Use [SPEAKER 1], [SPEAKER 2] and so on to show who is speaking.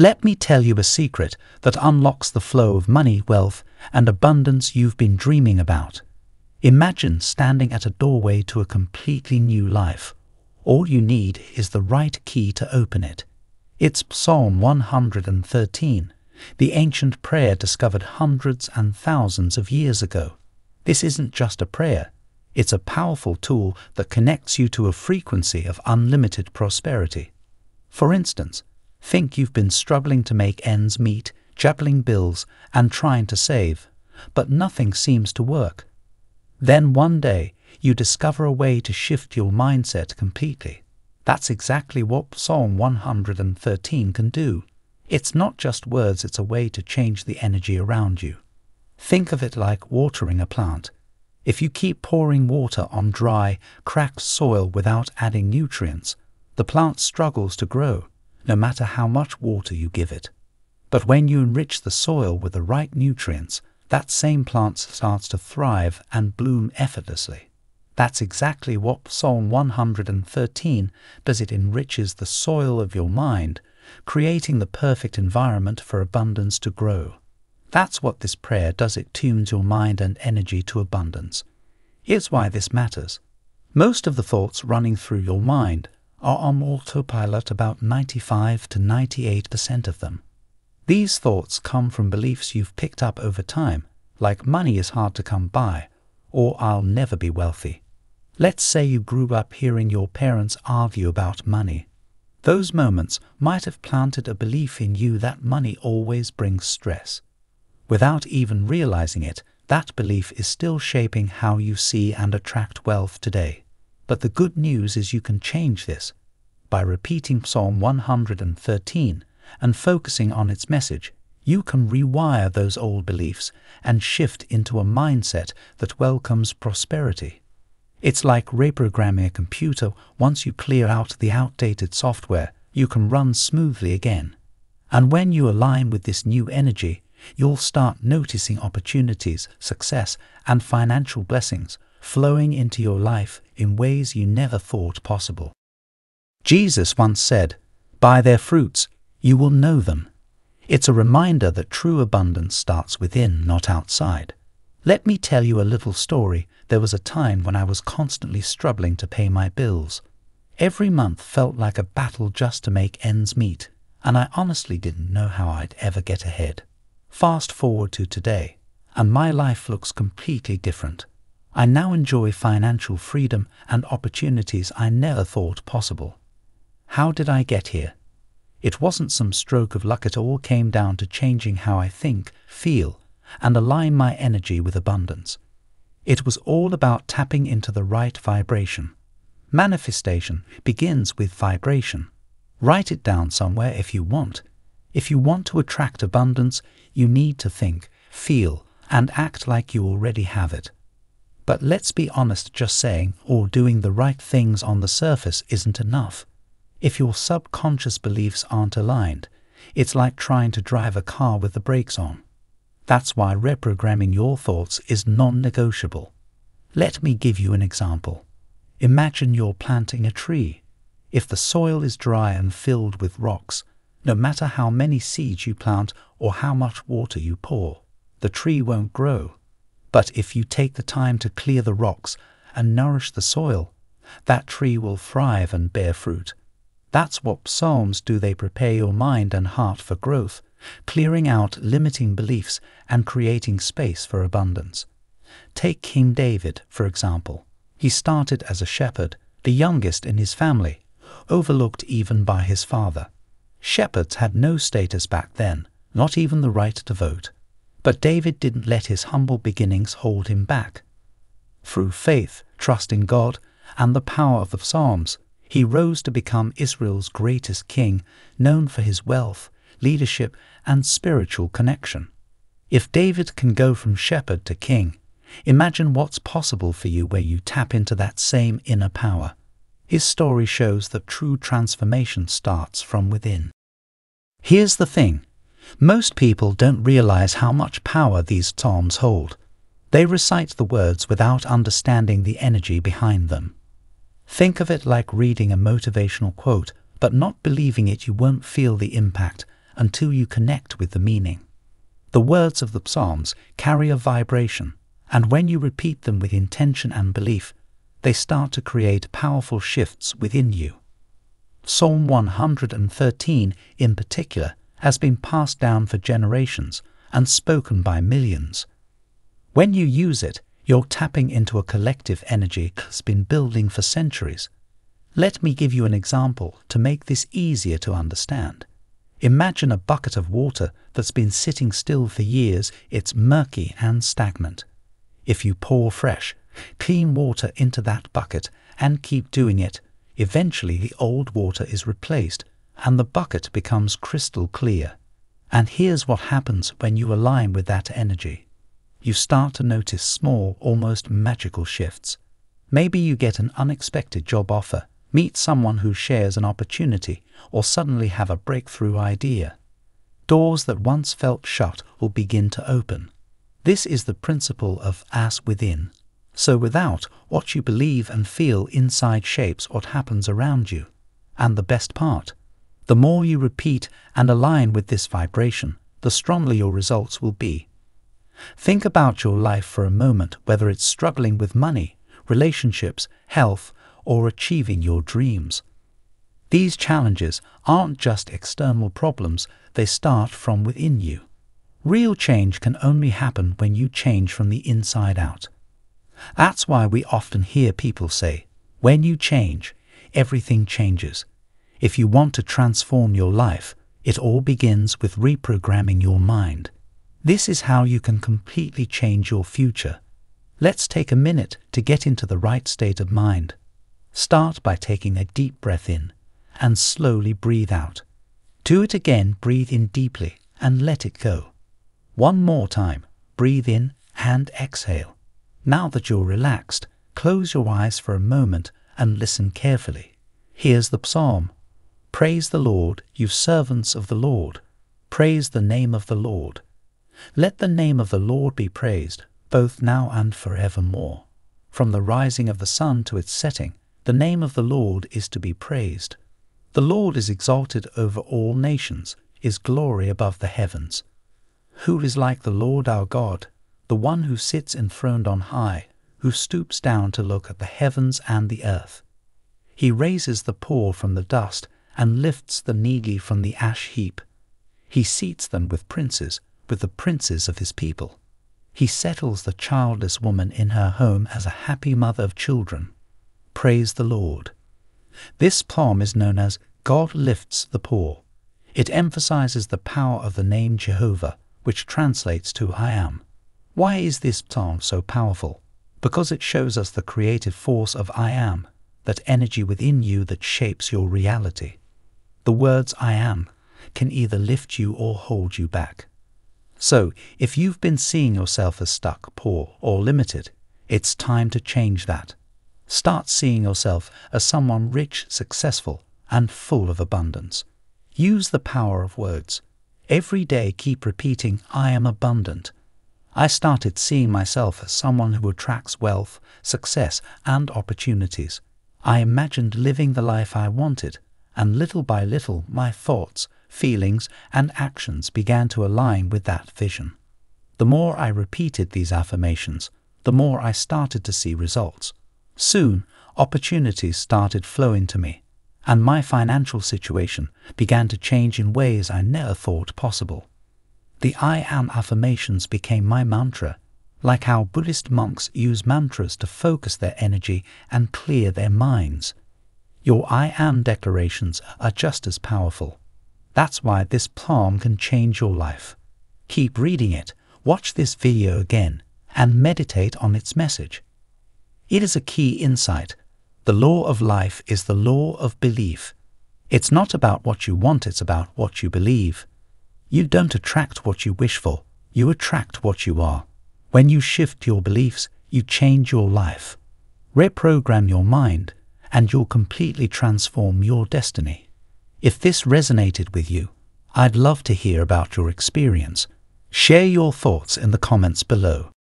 [SPEAKER 1] Let me tell you a secret that unlocks the flow of money, wealth, and abundance you've been dreaming about. Imagine standing at a doorway to a completely new life. All you need is the right key to open it. It's Psalm 113, the ancient prayer discovered hundreds and thousands of years ago. This isn't just a prayer. It's a powerful tool that connects you to a frequency of unlimited prosperity. For instance, think you've been struggling to make ends meet, juggling bills, and trying to save, but nothing seems to work. Then one day, you discover a way to shift your mindset completely. That's exactly what Psalm 113 can do. It's not just words, it's a way to change the energy around you. Think of it like watering a plant. If you keep pouring water on dry, cracked soil without adding nutrients, the plant struggles to grow, no matter how much water you give it. But when you enrich the soil with the right nutrients, that same plant starts to thrive and bloom effortlessly. That's exactly what Psalm 113 does. It enriches the soil of your mind, creating the perfect environment for abundance to grow. That's what this prayer does. It tunes your mind and energy to abundance. Here's why this matters. Most of the thoughts running through your mind are on autopilot, about 95 to 98% of them. These thoughts come from beliefs you've picked up over time, like money is hard to come by, or I'll never be wealthy. Let's say you grew up hearing your parents argue about money. Those moments might have planted a belief in you that money always brings stress. Without even realizing it, that belief is still shaping how you see and attract wealth today. But the good news is you can change this. By repeating Psalm 113 and focusing on its message, you can rewire those old beliefs and shift into a mindset that welcomes prosperity. It's like reprogramming a computer. Once you clear out the outdated software, you can run smoothly again. And when you align with this new energy, you'll start noticing opportunities, success, and financial blessings flowing into your life in ways you never thought possible. Jesus once said, "By their fruits you will know them." It's a reminder that true abundance starts within, not outside. Let me tell you a little story. There was a time when I was constantly struggling to pay my bills. Every month felt like a battle just to make ends meet, and I honestly didn't know how I'd ever get ahead. Fast forward to today, and my life looks completely different. I now enjoy financial freedom and opportunities I never thought possible. How did I get here? It wasn't some stroke of luck. It all came down to changing how I think, feel, and align my energy with abundance. It was all about tapping into the right vibration. Manifestation begins with vibration. Write it down somewhere if you want. If you want to attract abundance, you need to think, feel, and act like you already have it. But let's be honest, just saying or doing the right things on the surface isn't enough. If your subconscious beliefs aren't aligned, it's like trying to drive a car with the brakes on. That's why reprogramming your thoughts is non-negotiable. Let me give you an example. Imagine you're planting a tree. If the soil is dry and filled with rocks, no matter how many seeds you plant or how much water you pour, the tree won't grow. But if you take the time to clear the rocks and nourish the soil, that tree will thrive and bear fruit. That's what Psalms do. They prepare your mind and heart for growth, clearing out limiting beliefs and creating space for abundance. Take King David, for example. He started as a shepherd, the youngest in his family, overlooked even by his father. Shepherds had no status back then, not even the right to vote. But David didn't let his humble beginnings hold him back. Through faith, trust in God, and the power of the Psalms, he rose to become Israel's greatest king, known for his wealth, leadership, and spiritual connection. If David can go from shepherd to king, imagine what's possible for you where you tap into that same inner power. His story shows that true transformation starts from within. Here's the thing. Most people don't realize how much power these psalms hold. They recite the words without understanding the energy behind them. Think of it like reading a motivational quote, but not believing it. You won't feel the impact until you connect with the meaning. The words of the Psalms carry a vibration, and when you repeat them with intention and belief, they start to create powerful shifts within you. Psalm 113 in particular has been passed down for generations and spoken by millions. When you use it, you're tapping into a collective energy that's been building for centuries. Let me give you an example to make this easier to understand. Imagine a bucket of water that's been sitting still for years. It's murky and stagnant. If you pour fresh, clean water into that bucket and keep doing it, eventually the old water is replaced and the bucket becomes crystal clear. And here's what happens when you align with that energy. You start to notice small, almost magical shifts. Maybe you get an unexpected job offer, meet someone who shares an opportunity, or suddenly have a breakthrough idea. Doors that once felt shut will begin to open. This is the principle of as within. So without, what you believe and feel inside shapes what happens around you. And the best part, the more you repeat and align with this vibration, the stronger your results will be. Think about your life for a moment, whether it's struggling with money, relationships, health, or achieving your dreams. These challenges aren't just external problems, they start from within you. Real change can only happen when you change from the inside out. That's why we often hear people say, when you change, everything changes. If you want to transform your life, it all begins with reprogramming your mind. This is how you can completely change your future. Let's take a minute to get into the right state of mind. Start by taking a deep breath in and slowly breathe out. Do it again, breathe in deeply and let it go. One more time, breathe in and exhale. Now that you're relaxed, close your eyes for a moment and listen carefully. Here's the psalm. Praise the Lord, you servants of the Lord. Praise the name of the Lord. Let the name of the Lord be praised, both now and forevermore. From the rising of the sun to its setting, the name of the Lord is to be praised. The Lord is exalted over all nations, his glory above the heavens. Who is like the Lord our God, the one who sits enthroned on high, who stoops down to look at the heavens and the earth? He raises the poor from the dust and lifts the needy from the ash heap. He seats them with the princes of his people. He settles the childless woman in her home as a happy mother of children. Praise the Lord. This psalm is known as God Lifts the Poor. It emphasizes the power of the name Jehovah, which translates to I Am. Why is this psalm so powerful? Because it shows us the creative force of I Am, that energy within you that shapes your reality. The words I Am can either lift you or hold you back. So, if you've been seeing yourself as stuck, poor, or limited, it's time to change that. Start seeing yourself as someone rich, successful, and full of abundance. Use the power of words. Every day keep repeating, I am abundant. I started seeing myself as someone who attracts wealth, success, and opportunities. I imagined living the life I wanted, and little by little my thoughts, feelings, and actions began to align with that vision. The more I repeated these affirmations, the more I started to see results. Soon, opportunities started flowing to me, and my financial situation began to change in ways I never thought possible. The I Am affirmations became my mantra, like how Buddhist monks use mantras to focus their energy and clear their minds. Your I Am declarations are just as powerful. That's why this psalm can change your life. Keep reading it, watch this video again, and meditate on its message. It is a key insight. The law of life is the law of belief. It's not about what you want, it's about what you believe. You don't attract what you wish for, you attract what you are. When you shift your beliefs, you change your life. Reprogram your mind, and you'll completely transform your destiny. If this resonated with you, I'd love to hear about your experience. Share your thoughts in the comments below.